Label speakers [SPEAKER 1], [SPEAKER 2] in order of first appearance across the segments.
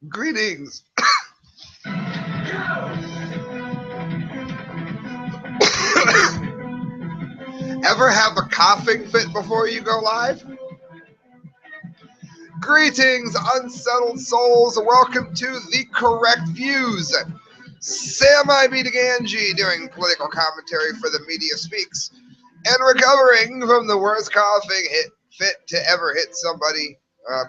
[SPEAKER 1] Greetings. Ever have a coughing fit before you go live? Greetings, unsettled souls. Welcome to The Correct Views. Sam I.B. DeGangi doing political commentary for the Media Speaks and recovering from the worst coughing fit to ever hit somebody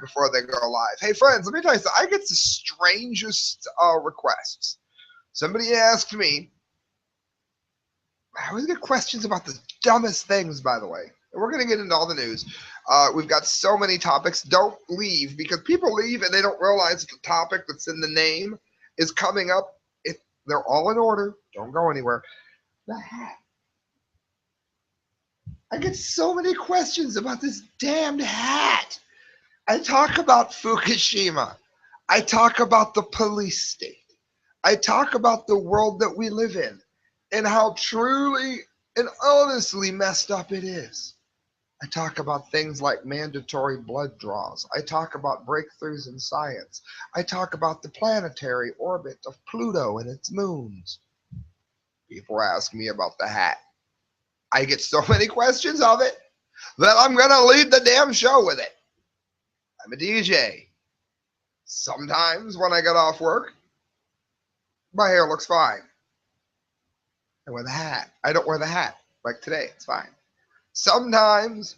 [SPEAKER 1] before they go live. Hey, friends, let me tell you something. I get the strangest requests. Somebody asked me, I always get questions about the dumbest things, by the way. And we're going to get into all the news. We've got so many topics. Don't leave, because people leave and they don't realize that the topic that's in the name is coming up. If they're all in order, don't go anywhere. The hat. I get so many questions about this damned hat. I talk about Fukushima. I talk about the police state. I talk about the world that we live in and how truly and honestly messed up it is. I talk about things like mandatory blood draws. I talk about breakthroughs in science. I talk about the planetary orbit of Pluto and its moons. People ask me about the hat. I get so many questions of it that I'm going to lead the damn show with it. I'm a DJ. Sometimes when I get off work, my hair looks fine. I wear the hat. I don't wear the hat. Like today, it's fine. Sometimes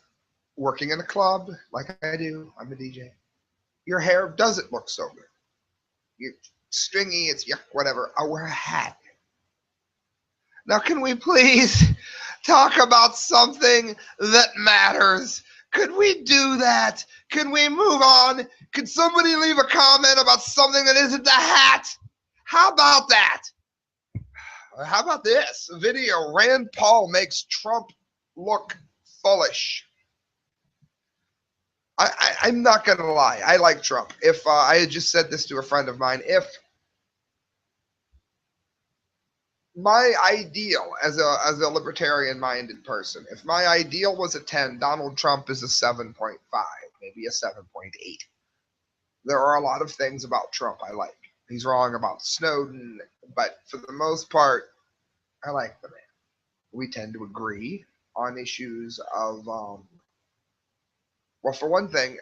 [SPEAKER 1] working in a club like I do, I'm a DJ, your hair doesn't look so good. You're stringy, it's yuck, whatever. I wear a hat. Now, can we please talk about something that matters? Could we do that? Can we move on? Could somebody leave a comment about something that isn't the hat? How about that? How about this video? Rand Paul makes Trump look foolish. I'm not going to lie. I like Trump. If I had just said this to a friend of mine, if my ideal as a libertarian-minded person, if my ideal was a 10, Donald Trump is a 7.5, maybe a 7.8. There are a lot of things about Trump I like. He's wrong about Snowden, but for the most part, I like the man. We tend to agree on issues of, well, for one thing,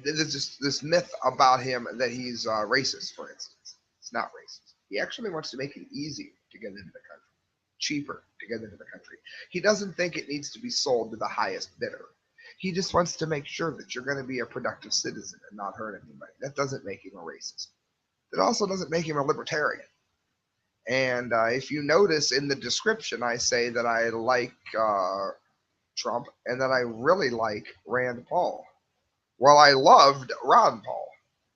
[SPEAKER 1] there's this myth about him that he's racist, for instance. It's not racist. He actually wants to make it easier to get into the country, cheaper to get into the country. He doesn't think it needs to be sold to the highest bidder. He just wants to make sure that you're going to be a productive citizen and not hurt anybody. That doesn't make him a racist. It also doesn't make him a libertarian. And if you notice in the description, I say that I like Trump and that I really like Rand Paul. Well, I loved Ron Paul.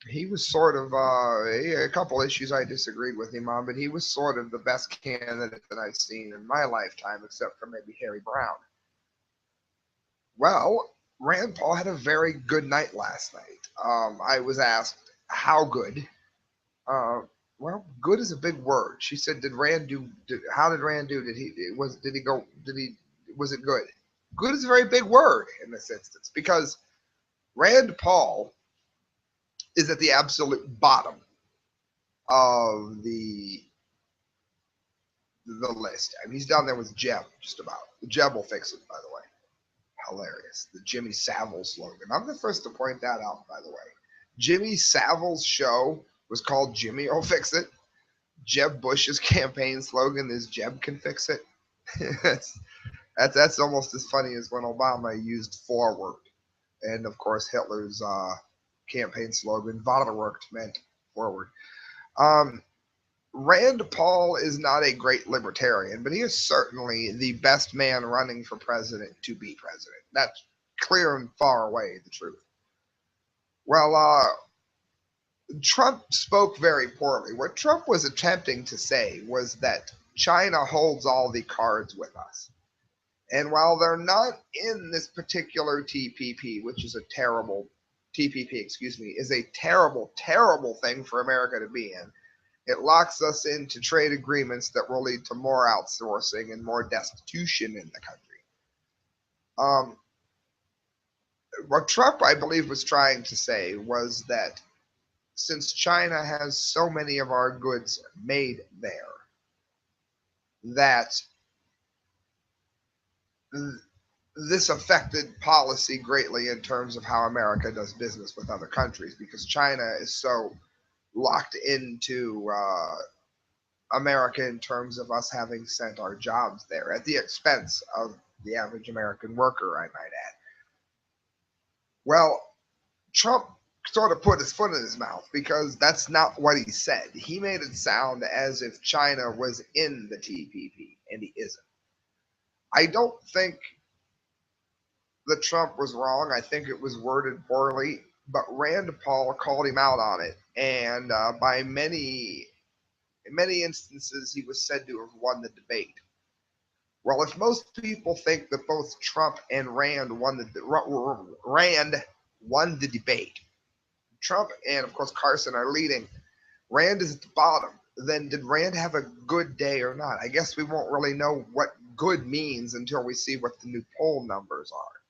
[SPEAKER 1] He was sort of a couple issues I disagreed with him on, but he was sort of the best candidate that I've seen in my lifetime, except for maybe Harry Brown. Well, Rand Paul had a very good night last night. I was asked how good. Uh, well, good is a big word. She said, "Did Rand do? How did Rand do? Did he go? Did he? Was it good? Good is a very big word in this instance because Rand Paul is at the absolute bottom of the list. I mean, he's down there with Jeb, just about. Jeb will fix it, by the way. Hilarious. The Jimmy Savile slogan. I'm the first to point that out, by the way. Jimmy Savile's show was called Jimmy will fix it. Jeb Bush's campaign slogan is Jeb can fix it. that's almost as funny as when Obama used forward. And of course, Hitler's campaign slogan, Vaterwerkt, meant forward. Rand Paul is not a great libertarian, but he is certainly the best man running for president to be president. That's clear and far away the truth. Well, Trump spoke very poorly. What Trump was attempting to say was that China holds all the cards with us. And while they're not in this particular TPP, which is a terrible TPP, is a terrible, terrible thing for America to be in, it locks us into trade agreements that will lead to more outsourcing and more destitution in the country. What Trump, I believe, was trying to say was that since China has so many of our goods made there, that this affected policy greatly in terms of how America does business with other countries, because China is so locked into America in terms of us having sent our jobs there at the expense of the average American worker, I might add. Well, Trump sort of put his foot in his mouth, because that's not what he said. He made it sound as if China was in the TPP, and he isn't. I don't think that Trump was wrong. I think it was worded poorly, but Rand Paul called him out on it, and by many in many instances, he was said to have won the debate. Well, if most people think that both Trump and Rand won the debate, Trump and of course Carson are leading, Rand is at the bottom, then did Rand have a good day or not? I guess we won't really know what good means until we see what the new poll numbers are.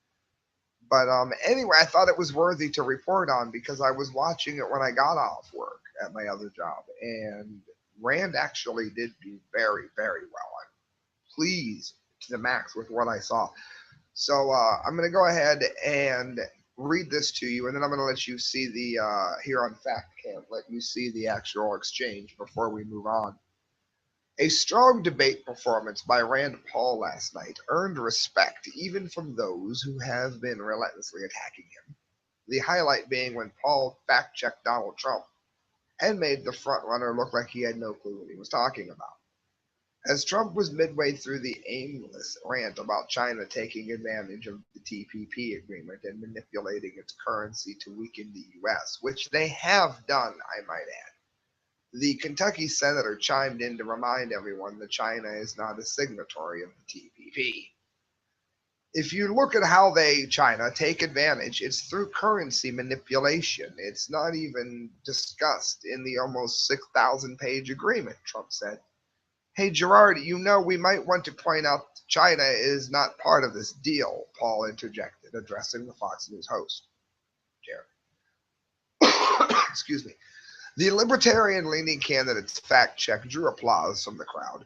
[SPEAKER 1] But anyway, I thought it was worthy to report on, because I was watching it when I got off work at my other job, and Rand actually did do very, very well. I'm pleased to the max with what I saw. So I'm going to go ahead and read this to you, and then I'm going to let you see the, here on Fact Camp, let you see the actual exchange before we move on. A strong debate performance by Rand Paul last night earned respect even from those who have been relentlessly attacking him. The highlight being when Paul fact-checked Donald Trump and made the frontrunner look like he had no clue what he was talking about. As Trump was midway through the aimless rant about China taking advantage of the TPP agreement and manipulating its currency to weaken the U.S., which they have done, I might add, the Kentucky senator chimed in to remind everyone that China is not a signatory of the TPP. If you look at how China, take advantage, it's through currency manipulation. It's not even discussed in the almost 6,000-page agreement, Trump said. Hey, Gerard, we might want to point out that China is not part of this deal, Paul interjected, addressing the Fox News host, Jared. Excuse me. The libertarian-leaning candidate's fact check drew applause from the crowd,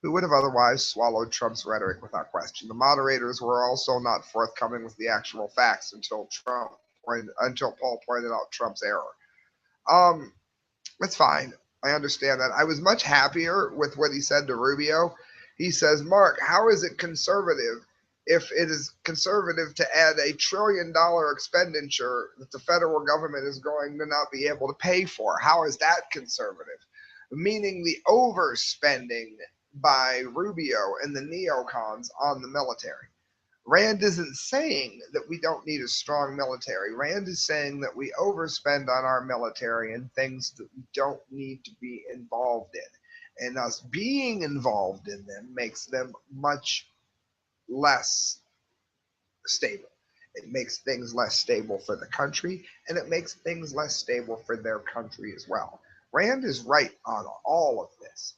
[SPEAKER 1] who would have otherwise swallowed Trump's rhetoric without question. The moderators were also not forthcoming with the actual facts until Paul pointed out Trump's error. It's fine. I understand that. I was much happier with what he said to Rubio. He says, Mark, how is it conservative if it is conservative to add $1 trillion expenditure that the federal government is going to not be able to pay for? How is that conservative? Meaning the overspending by Rubio and the neocons on the military. Rand isn't saying that we don't need a strong military. Rand is saying that we overspend on our military and things that we don't need to be involved in. And us being involved in them makes them much less stable. It makes things less stable for the country, and it makes things less stable for their country as well. Rand is right on all of this.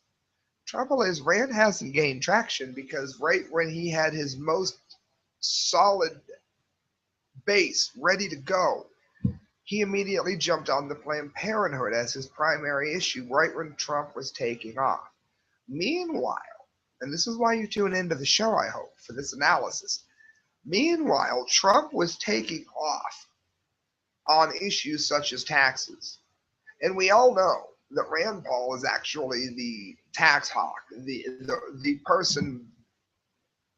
[SPEAKER 1] Trouble is, Rand hasn't gained traction because right when he had his most solid base ready to go, he immediately jumped on the Planned Parenthood as his primary issue right when Trump was taking off. Meanwhile, and this is why you tune into the show, I hope, for this analysis. Meanwhile, Trump was taking off on issues such as taxes. And we all know that Rand Paul is actually the tax hawk, the person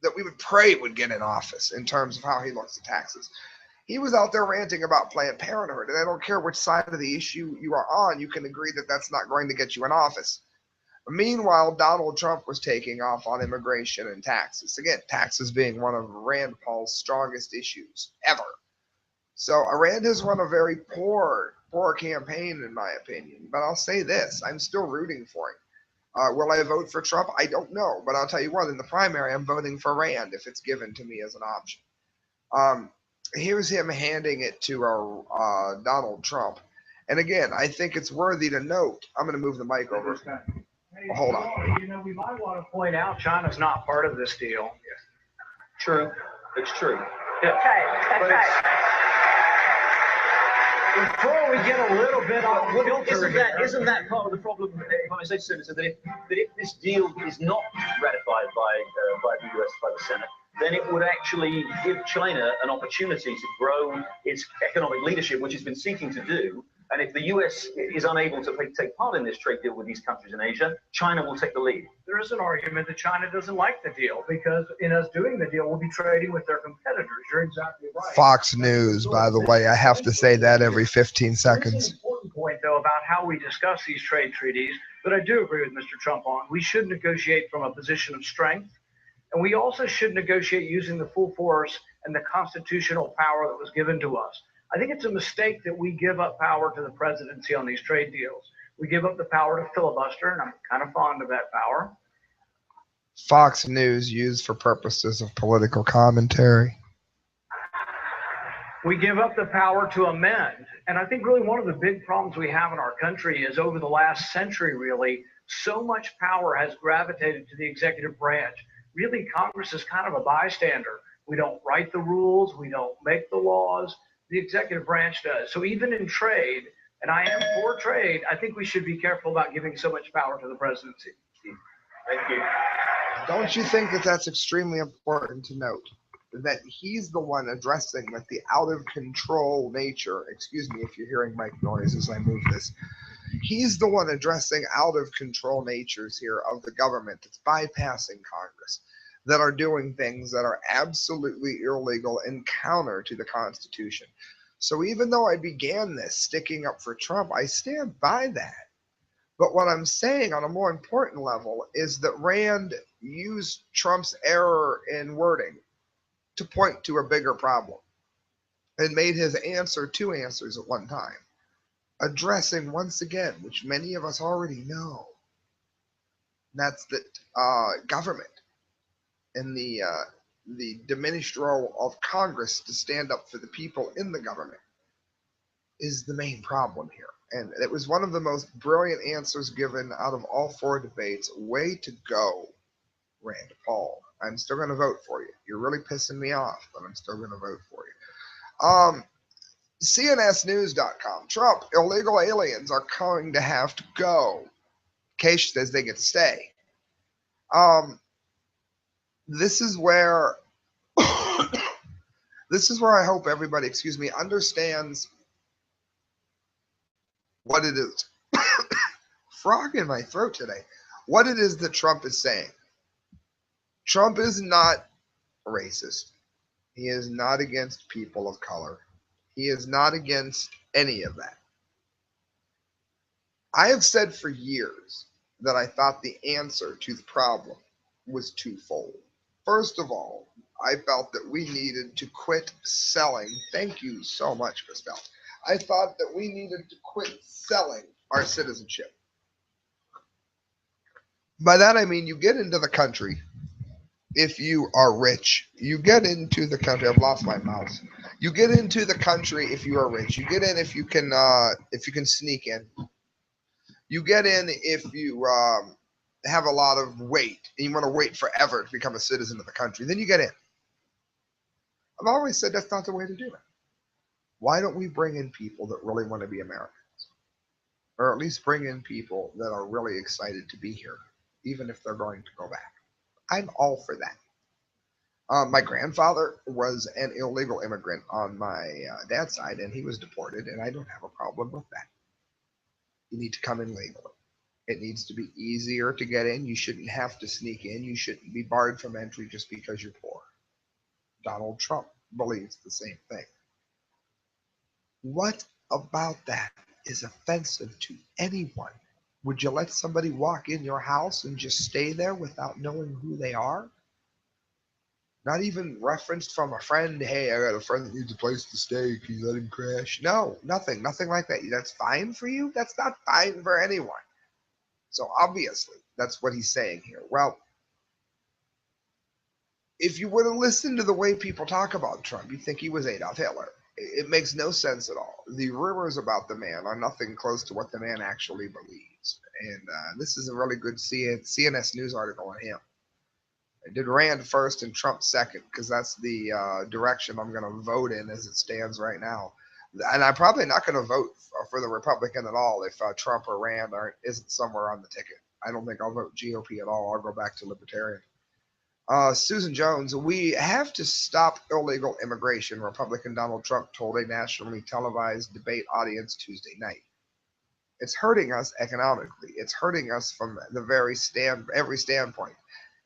[SPEAKER 1] that we would pray would get in office in terms of how he looks at taxes. He was out there ranting about Planned Parenthood, and I don't care which side of the issue you are on, you can agree that that's not going to get you in office. Meanwhile, Donald Trump was taking off on immigration and taxes. Again, taxes being one of Rand Paul's strongest issues ever. So Rand has run a very poor campaign, in my opinion. But I'll say this, I'm still rooting for him. Will I vote for Trump? I don't know. But I'll tell you what, in the primary, I'm voting for Rand if it's given to me as an option. Here's him handing it to Donald Trump. And again, I think it's worthy to note. I'm going to move the mic over. Well, hold on.
[SPEAKER 2] We might want to point out China's not part of this deal.
[SPEAKER 3] True. It's true.
[SPEAKER 2] Yeah. Okay.
[SPEAKER 3] But
[SPEAKER 2] before we get a little bit on
[SPEAKER 3] Well,
[SPEAKER 2] kilter here.
[SPEAKER 3] isn't that part of the problem, if I may say, Senator, that if this deal is not ratified by the US, by the Senate, then it would actually give China an opportunity to grow its economic leadership, which it's been seeking to do. And if the US is unable to take part in this trade deal with these countries in Asia, China will take the lead.
[SPEAKER 2] There is an argument that China doesn't like the deal because in us doing the deal, we'll be trading with their competitors. You're exactly right.
[SPEAKER 1] Fox News, by the way. I have to say that every 15
[SPEAKER 2] There's
[SPEAKER 1] seconds.
[SPEAKER 2] an important point, though, about how we discuss these trade treaties that I do agree with Mr. Trump on. We should negotiate from a position of strength, and we also should negotiate using the full force and the constitutional power that was given to us. I think it's a mistake that we give up power to the presidency on these trade deals. We give up the power to filibuster, and I'm kind of fond of that power.
[SPEAKER 1] Fox News used for purposes of political commentary.
[SPEAKER 2] We give up the power to amend. And I think really one of the big problems we have in our country is over the last century, really, so much power has gravitated to the executive branch. Really, Congress is kind of a bystander. We don't write the rules. We don't make the laws. The executive branch does. So even in trade, and I am for trade, I think we should be careful about giving so much power to the presidency.
[SPEAKER 3] Thank you.
[SPEAKER 1] Don't you think that that's extremely important to note? That he's the one addressing with the out of control nature. Excuse me if you're hearing mic noise as I move this. He's the one addressing out of control natures here of the government that's bypassing Congress, that are doing things that are absolutely illegal and counter to the Constitution. So even though I began this sticking up for Trump, I stand by that. But what I'm saying on a more important level is that Rand used Trump's error in wording to point to a bigger problem and made his answer two answers at one time, addressing once again, which many of us already know, that's that government and the diminished role of Congress to stand up for the people in the government is the main problem here. And it was one of the most brilliant answers given out of all four debates. Way to go, Rand Paul. I'm still going to vote for you. You're really pissing me off, but I'm still going to vote for you. CNSnews.com. Trump, illegal aliens are going to have to go. Case says they get to stay. This is where I hope everybody, understands what it is. Frog in my throat today. What it is that Trump is saying. Trump is not racist. He is not against people of color. He is not against any of that. I have said for years that I thought the answer to the problem was twofold. First of all, I felt that we needed to quit selling. Thank you so much, Christelle. I thought that we needed to quit selling our citizenship. By that I mean you get into the country if you are rich. You get into the country. I've lost my mouse. You get into the country if you are rich. You get in if you can sneak in. You get in if you have a lot of weight and you want to wait forever to become a citizen of the country. Then you get in. I've always said that's not the way to do it. Why don't we bring in people that really want to be Americans? Or at least bring in people that are really excited to be here, even if they're going to go back. I'm all for that. My grandfather was an illegal immigrant on my dad's side, and he was deported, and I don't have a problem with that. You need to come in legally. It needs to be easier to get in. You shouldn't have to sneak in. You shouldn't be barred from entry just because you're poor. Donald Trump believes the same thing. What about that is offensive to anyone? Would you let somebody walk in your house and just stay there without knowing who they are? Not even referenced from a friend. Hey, I got a friend that needs a place to stay. Can you let him crash? No, nothing like that. That's fine for you? That's not fine for anyone. So obviously, that's what he's saying here. Well, if you were to listen to the way people talk about Trump, you'd think he was Adolf Hitler. It makes no sense at all. The rumors about the man are nothing close to what the man actually believes. And this is a really good CNS News article on him. I did Rand first and Trump second because that's the direction I'm going to vote in as it stands right now. And I'm probably not going to vote for the Republican at all if Trump or Rand isn't somewhere on the ticket. I don't think I'll vote GOP at all. I'll go back to Libertarian. Susan Jones, we have to stop illegal immigration, Republican Donald Trump told a nationally televised debate audience Tuesday night. It's hurting us economically. It's hurting us from every standpoint.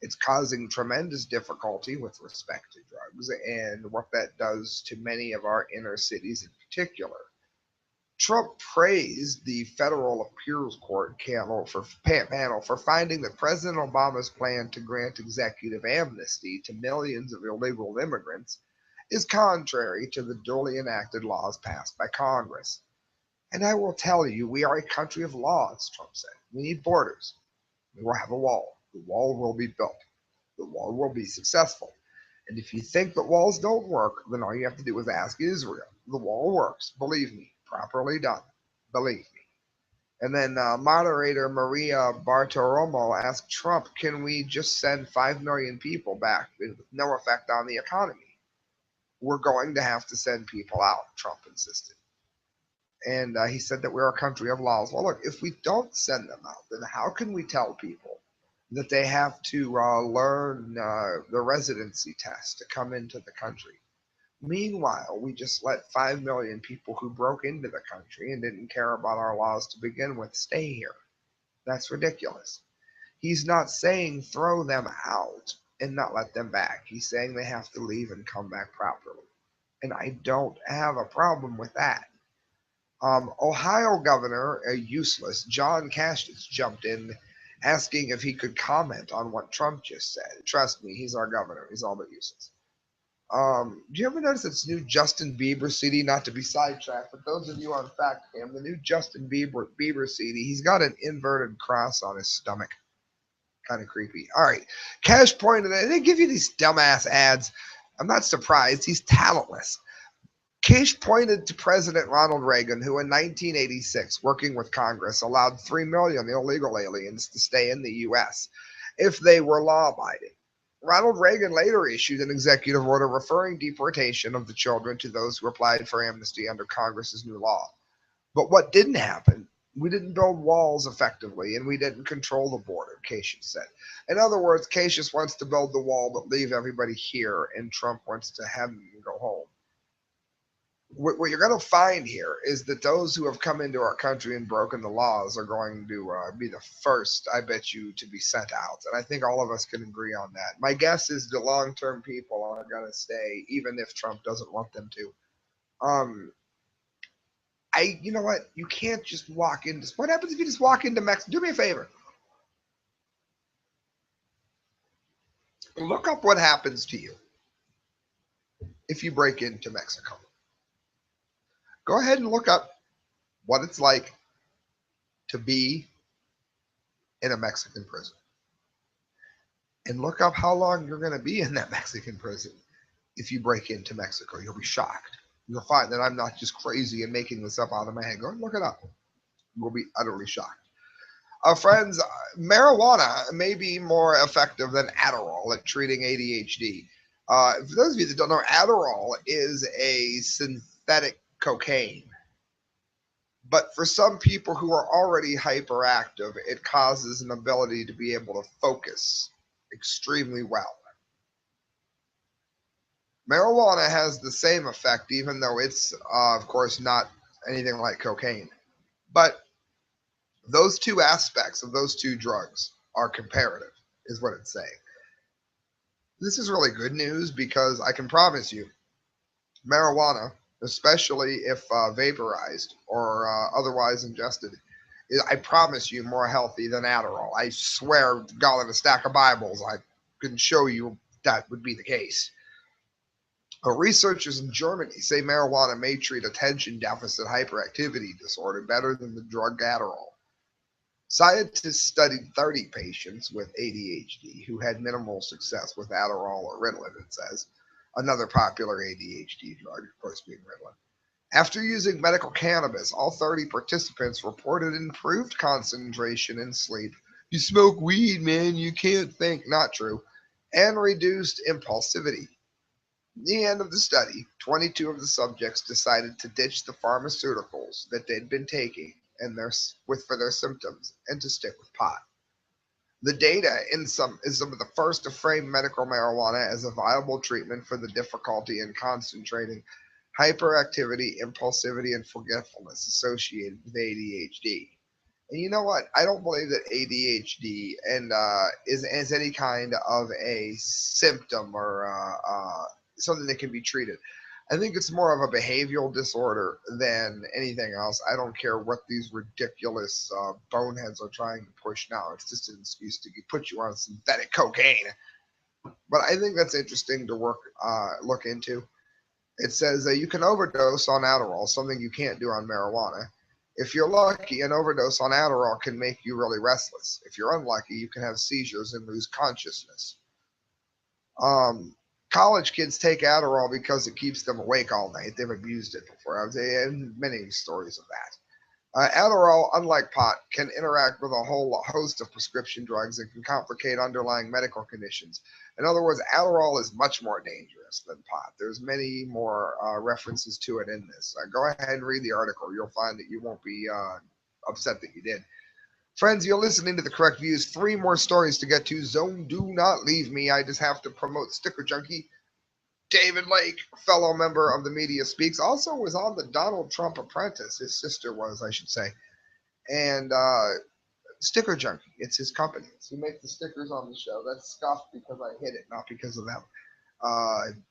[SPEAKER 1] It's causing tremendous difficulty with respect to drugs and what that does to many of our inner cities in particular. Trump praised the Federal Appeals Court panel for finding that President Obama's plan to grant executive amnesty to millions of illegal immigrants is contrary to the duly enacted laws passed by Congress. And I will tell you, we are a country of laws, Trump said. We need borders. We will have a wall. The wall will be built. The wall will be successful. And if you think that walls don't work, then all you have to do is ask Israel. The wall works. Believe me. Properly done. Believe me. And then moderator Maria Bartiromo asked Trump, can we just send 5 million people back with no effect on the economy? We're going to have to send people out, Trump insisted. And he said that we're a country of laws. Well, look, if we don't send them out, then how can we tell people that they have to learn the residency test to come into the country? Meanwhile, we just let 5 million people who broke into the country and didn't care about our laws to begin with stay here. That's ridiculous. He's not saying throw them out and not let them back. He's saying they have to leave and come back properly. And I don't have a problem with that. Ohio Governor, useless, John Kasich jumped in asking if he could comment on what Trump just said. Trust me, he's our governor. He's all but useless. Do you ever notice it's new Justin Bieber CD? Not to be sidetracked, but those of you on Fact Cam, the new Justin Bieber CD, he's got an inverted cross on his stomach. Kind of creepy. All right. Cash pointed at, they give you these dumbass ads. I'm not surprised. He's talentless. Cash pointed to President Ronald Reagan, who in 1986, working with Congress, allowed 3 million illegal aliens to stay in the U.S. if they were law-abiding. Ronald Reagan later issued an executive order referring deportation of the children to those who applied for amnesty under Congress's new law. But what didn't happen, we didn't build walls effectively, and we didn't control the border, Kasich said. In other words, Kasich wants to build the wall but leave everybody here, and Trump wants to have them go home. What you're going to find here is that those who have come into our country and broken the laws are going to be the first, I bet you, to be sent out. And I think all of us can agree on that. My guess is the long-term people are going to stay, even if Trump doesn't want them to. You know what? You can't just walk into. What happens if you just walk into Mexico? Do me a favor. Look up what happens to you if you break into Mexico. Go ahead and look up what it's like to be in a Mexican prison. And look up how long you're going to be in that Mexican prison if you break into Mexico. You'll be shocked. You'll find that I'm not just crazy and making this up out of my head. Go and look it up. You'll be utterly shocked. Friends, marijuana may be more effective than Adderall at treating ADHD. For those of you that don't know, Adderall is a synthetic cocaine. But for some people who are already hyperactive, it causes an ability to be able to focus extremely well. Marijuana has the same effect, even though it's, of course, not anything like cocaine. But those two aspects of those two drugs are comparative, is what it's saying. This is really good news because I can promise you, marijuana, especially if vaporized or otherwise ingested, I promise you more healthy than Adderall. I swear to God on a stack of Bibles, I can show you that would be the case. Researchers in Germany say marijuana may treat attention deficit hyperactivity disorder better than the drug Adderall. Scientists studied 30 patients with ADHD who had minimal success with Adderall or Ritalin, it says, another popular ADHD drug, of course, being Ritalin. After using medical cannabis, all 30 participants reported improved concentration and sleep. You smoke weed, man, you can't think. Not true. And reduced impulsivity. At the end of the study, 22 of the subjects decided to ditch the pharmaceuticals that they'd been taking for their symptoms and to stick with pot. The data is some of the first to frame medical marijuana as a viable treatment for the difficulty in concentrating, hyperactivity, impulsivity, and forgetfulness associated with ADHD. And you know what? I don't believe that ADHD is any kind of a symptom or something that can be treated. I think it's more of a behavioral disorder than anything else. I don't care what these ridiculous boneheads are trying to push now. It's just an excuse to put you on synthetic cocaine. But I think that's interesting to look into. It says you can overdose on Adderall, something you can't do on marijuana. If you're lucky, an overdose on Adderall can make you really restless. If you're unlucky, you can have seizures and lose consciousness. College kids take Adderall because it keeps them awake all night. They've abused it before. I've seen many stories of that. Adderall, unlike pot, can interact with a whole host of prescription drugs and can complicate underlying medical conditions. In other words, Adderall is much more dangerous than pot. There's many more references to it in this. Go ahead and read the article. You'll find that you won't be upset that you did. Friends, you're listening to The Correct Views. 3 more stories to get to. Zone, do not leave me. I just have to promote Sticker Junkie. David Lake, fellow member of the Media Speaks, also was on the Donald Trump Apprentice. His sister was, I should say. And Sticker Junkie, it's his company. He makes the stickers on the show. That's scuffed because I hit it, not because of them.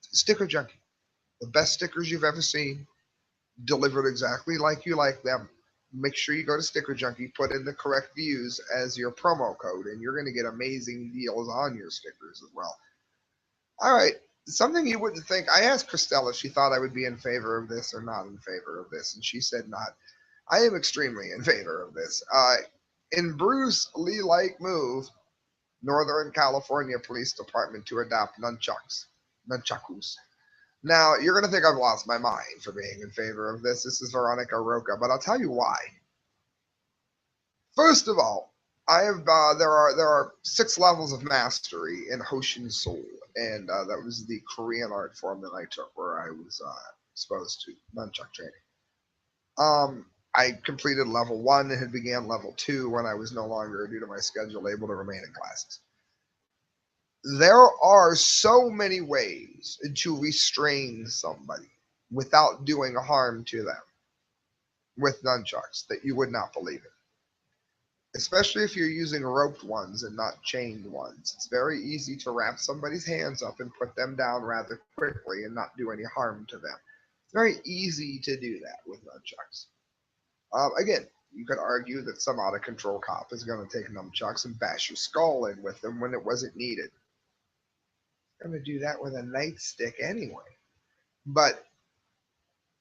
[SPEAKER 1] Sticker Junkie, the best stickers you've ever seen, delivered exactly like you like them. Make sure you go to Sticker Junkie, put in the correct views as your promo code, and you're going to get amazing deals on your stickers as well. All right. Something you wouldn't think. I asked Christelle if she thought I would be in favor of this or not in favor of this, and she said not. I am extremely in favor of this. In Bruce Lee-like move, Northern California Police Department to adopt Nunchakus. Now, you're going to think I've lost my mind for being in favor of this. This is Veronica Roca, but I'll tell you why. First of all, I have there are 6 levels of mastery in Hoshin Soul, and that was the Korean art form that I took where I was exposed to nunchuck training. I completed level 1 and had began level 2 when I was no longer, due to my schedule, able to remain in classes. There are so many ways to restrain somebody without doing harm to them with nunchucks that you would not believe it. Especially if you're using roped ones and not chained ones. It's very easy to wrap somebody's hands up and put them down rather quickly and not do any harm to them. It's very easy to do that with nunchucks. Again, you could argue that some out-of-control cop is going to take nunchucks and bash your skull in with them when it wasn't needed. Going to do that with a nightstick anyway. But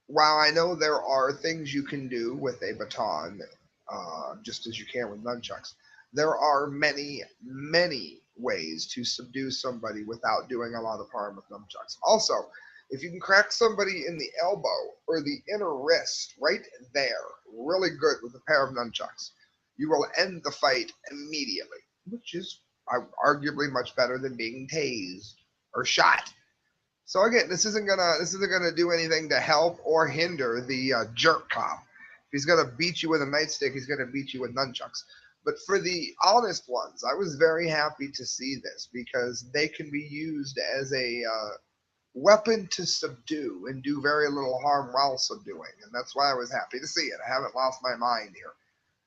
[SPEAKER 1] while I know there are things you can do with a baton, just as you can with nunchucks, there are many, many ways to subdue somebody without doing a lot of harm with nunchucks. Also, if you can crack somebody in the elbow or the inner wrist right there, really good with a pair of nunchucks, you will end the fight immediately, which is arguably much better than being tased or shot. So again, this isn't gonna do anything to help or hinder the jerk cop. If he's gonna beat you with a nightstick, he's gonna beat you with nunchucks. But for the honest ones, I was very happy to see this because they can be used as a weapon to subdue and do very little harm while subduing. And that's why I was happy to see it. I haven't lost my mind here.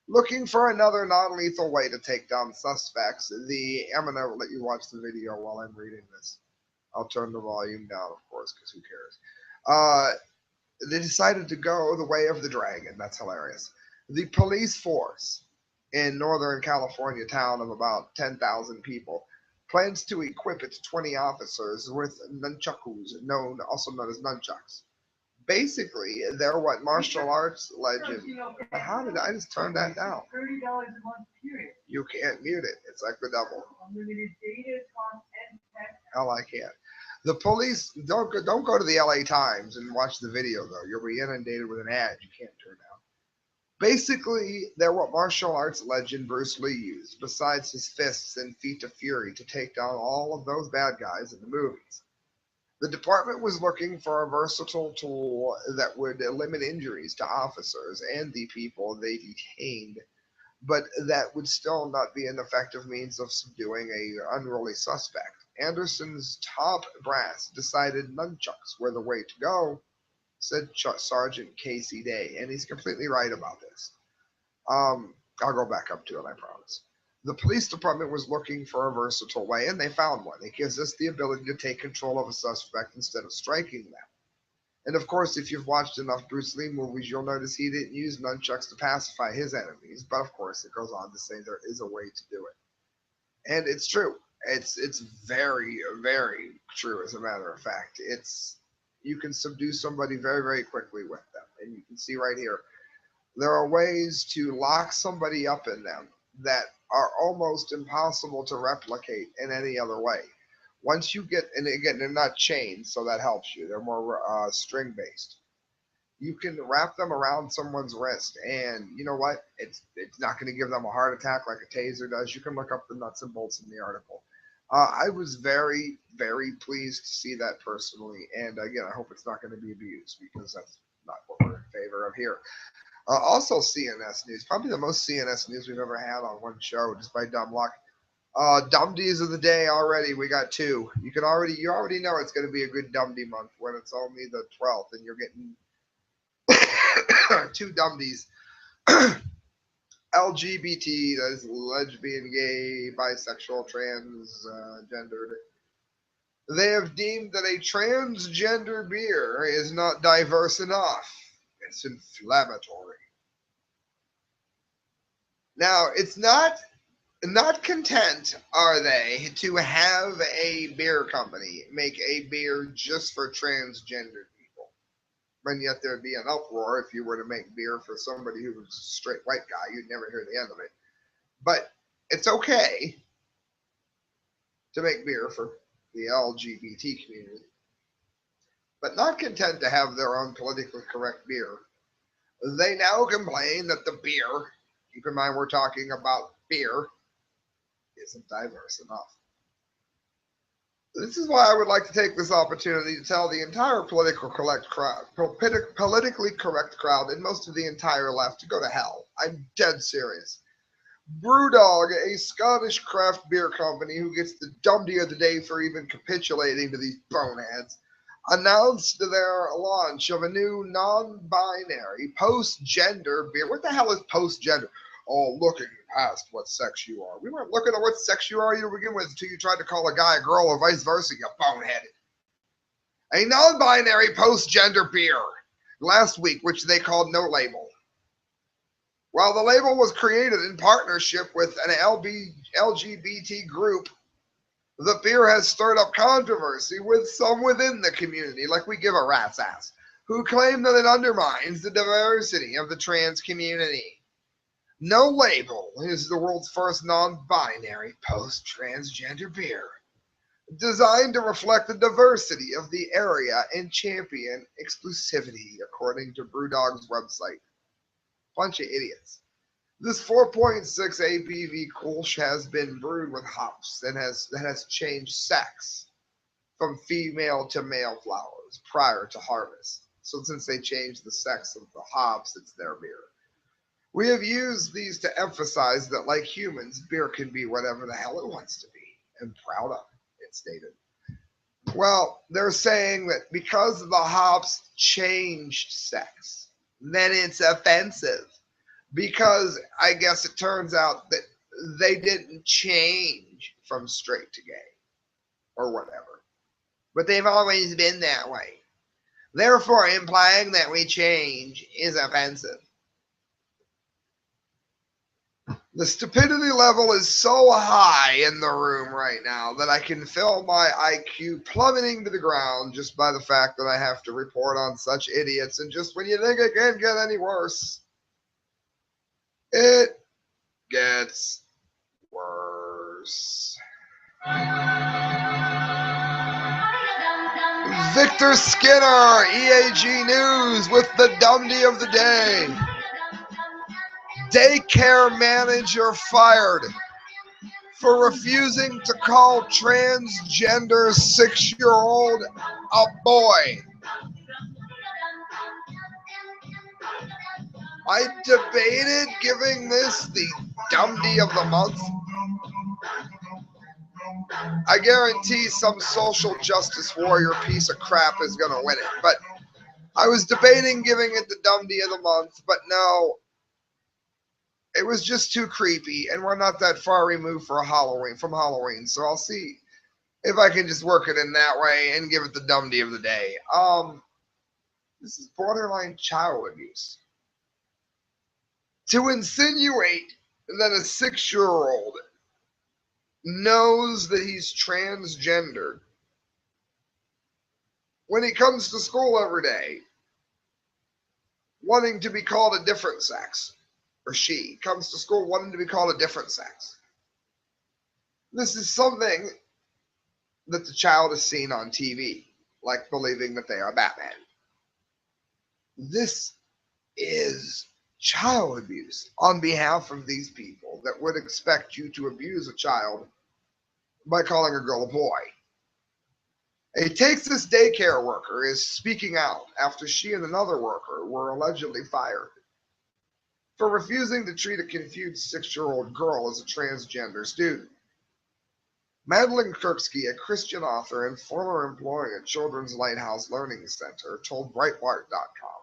[SPEAKER 1] Looking for another non-lethal way to take down suspects. I'm going to let you watch the video while I'm reading this. I'll turn the volume down, of course, because who cares? They decided to go the way of the dragon. That's hilarious. The police force in Northern California town of about 10,000 people plans to equip its 20 officers with nunchakus, also known as nunchucks. Basically, they're what martial arts legend. How did I just turn that down? $30 a month, period. You can't mute it. It's like the devil. Unlimited data, talk, and text. Hell, I can't. The police don't go to the LA Times and watch the video though. You'll be inundated with an ad you can't turn down. Basically, they're what martial arts legend Bruce Lee used, besides his fists and feet of fury, to take down all of those bad guys in the movies. The department was looking for a versatile tool that would limit injuries to officers and the people they detained, but that would still not be an effective means of subduing a unruly suspect. Anderson's top brass decided nunchucks were the way to go, said Sergeant Casey Day, and he's completely right about this. I'll go back up to it, I promise. The police department was looking for a versatile way, and they found one. It gives us the ability to take control of a suspect instead of striking them. And of course, if you've watched enough Bruce Lee movies, you'll notice he didn't use nunchucks to pacify his enemies. But of course, it goes on to say there is a way to do it, and it's true. It's very very true. As a matter of fact, you can subdue somebody very very quickly with them, and you can see right here there are ways to lock somebody up in them that are almost impossible to replicate in any other way. Once you get, and again, they're not chains, so that helps you. They're more string based. You can wrap them around someone's wrist, and you know what? It's not going to give them a heart attack like a taser does. You can look up the nuts and bolts in the article. I was very, very pleased to see that personally, and again, I hope it's not going to be abused because that's not what we're in favor of here. Also, CNS news, probably the most CNS news we've ever had on one show, just by dumb luck. Dumdies of the day already. We got two. You already know it's going to be a good Dumdy month when it's only the 12th, and you're getting two Dumdies. LGBT, that is lesbian, gay, bisexual, transgendered. They have deemed that a transgender beer is not diverse enough. It's inflammatory. Now, it's not content, are they, to have a beer company make a beer just for transgender people. And yet there'd be an uproar if you were to make beer for somebody who was a straight white guy. You'd never hear the end of it. But it's okay to make beer for the LGBT community. But not content to have their own politically correct beer, they now complain that the beer, keep in mind we're talking about beer, isn't diverse enough. This is why I would like to take this opportunity to tell the entire politically correct crowd, and most of the entire left, to go to hell. I'm dead serious. Brewdog, a Scottish craft beer company who gets the Dumdy of the day for even capitulating to these boneheads, announced their launch of a new non-binary post-gender beer. What the hell is post-gender? Oh, looking past what sex you are. We weren't looking at what sex you are to begin with until you tried to call a guy a girl or vice versa, you boneheaded. A non-binary post-gender beer last week, which they called No Label. While the label was created in partnership with an LGBT group, the beer has stirred up controversy with some within the community, like we give a rat's ass, who claim that it undermines the diversity of the trans community. No Label is the world's first non-binary post-transgender beer, designed to reflect the diversity of the area and champion exclusivity, according to Brewdog's website. Bunch of idiots. This 4.6 ABV Kolsch has been brewed with hops that has changed sex from female to male flowers prior to harvest. So since they changed the sex of the hops, it's their beer. We have used these to emphasize that, like humans, beer can be whatever the hell it wants to be, and proud of it, stated. Well, they're saying that because the hops changed sex, then it's offensive. Because I guess it turns out that they didn't change from straight to gay, or whatever. But they've always been that way. Therefore, implying that we change is offensive. The stupidity level is so high in the room right now that I can feel my IQ plummeting to the ground just by the fact that I have to report on such idiots. And just when you think it can't get any worse, it gets worse. Victor Skinner, EAG News, with the Dumdy of the day. Daycare manager fired for refusing to call transgender 6-year-old a boy. I debated giving this the Dumdy of the Month. I guarantee some social justice warrior piece of crap is going to win it. But I was debating giving it the Dumdy of the Month, but no, it was just too creepy, and we're not that far removed from Halloween. So I'll see if I can just work it in that way and give it the Dumdy of the day. This is borderline child abuse. To insinuate that a 6-year-old knows that he's transgendered when he comes to school every day wanting to be called a different sex, or she comes to school wanting to be called a different sex. This is something that the child has seen on TV, like believing that they are Batman. This is child abuse on behalf of these people that would expect you to abuse a child by calling a girl a boy. A Texas daycare worker is speaking out after she and another worker were allegedly fired for refusing to treat a confused 6-year-old girl as a transgender student. Madeline Kirksky, a Christian author and former employee at Children's Lighthouse Learning Center, told Breitbart.com.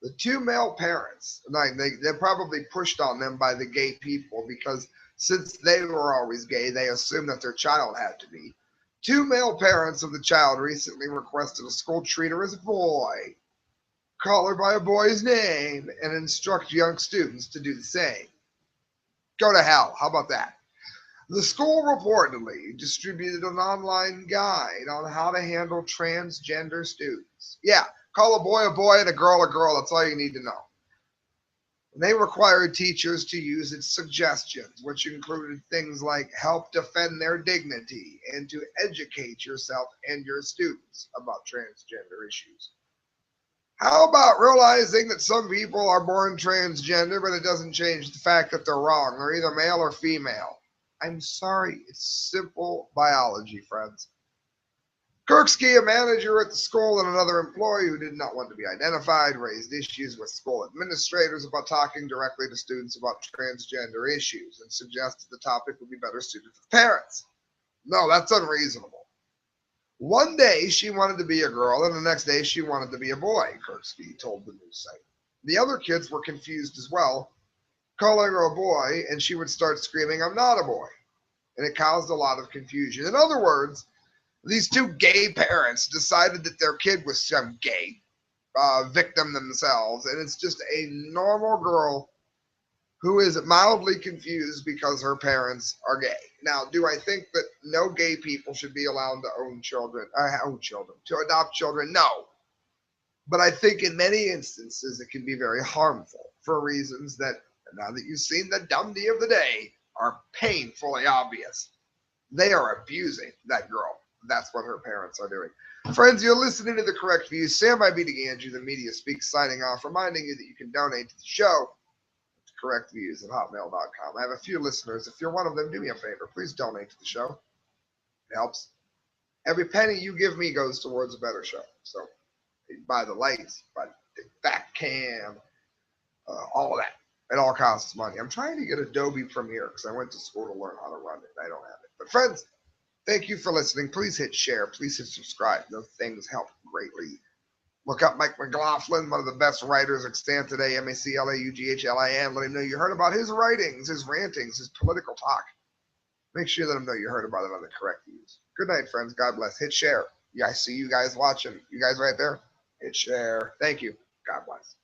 [SPEAKER 1] The two male parents, they probably pushed on them by the gay people because since they were always gay, they assumed that their child had to be. Two male parents of the child recently requested a school treat her as a boy, call her by a boy's name, and instruct young students to do the same. Go to hell. How about that? The school reportedly distributed an online guide on how to handle transgender students. Yeah, call a boy and a girl. That's all you need to know. They required teachers to use its suggestions, which included things like help defend their dignity and to educate yourself and your students about transgender issues. How about realizing that some people are born transgender, but it doesn't change the fact that they're wrong. They're either male or female. I'm sorry, it's simple biology, friends. Kirksky, a manager at the school, and another employee who did not want to be identified, raised issues with school administrators about talking directly to students about transgender issues and suggested the topic would be better suited for the parents. No, that's unreasonable. One day she wanted to be a girl, and the next day she wanted to be a boy, Kirksky told the news site. The other kids were confused as well, calling her a boy, and she would start screaming, "I'm not a boy." And it caused a lot of confusion. In other words, these two gay parents decided that their kid was some gay victim themselves, and it's just a normal girl who is mildly confused because her parents are gay. Now, do I think that no gay people should be allowed to own children, to adopt children? No. But I think in many instances it can be very harmful for reasons that, now that you've seen the Dumdy of the day, are painfully obvious. They are abusing that girl. That's what her parents are doing. Friends, you're listening to The Correct Views. Sam I. B. DeGangi, the Media Speaks, signing off, reminding you that you can donate to the show to correctviews@hotmail.com. I have a few listeners. If you're one of them, do me a favor. Please donate to the show. It helps. Every penny you give me goes towards a better show. So buy the lights, buy the back cam, all of that. It all costs money. I'm trying to get Adobe Premiere because I went to school to learn how to run it. I don't have it. But friends, thank you for listening. Please hit share. Please hit subscribe. Those things help greatly. Look up Mike McLaughlin, one of the best writers extant today, MacLauglin. Let him know you heard about his writings, his rantings, his political talk. Make sure you let him know you heard about it on The Correct Views. Good night, friends. God bless. Hit share. Yeah, I see you guys watching. You guys right there. Hit share. Thank you. God bless.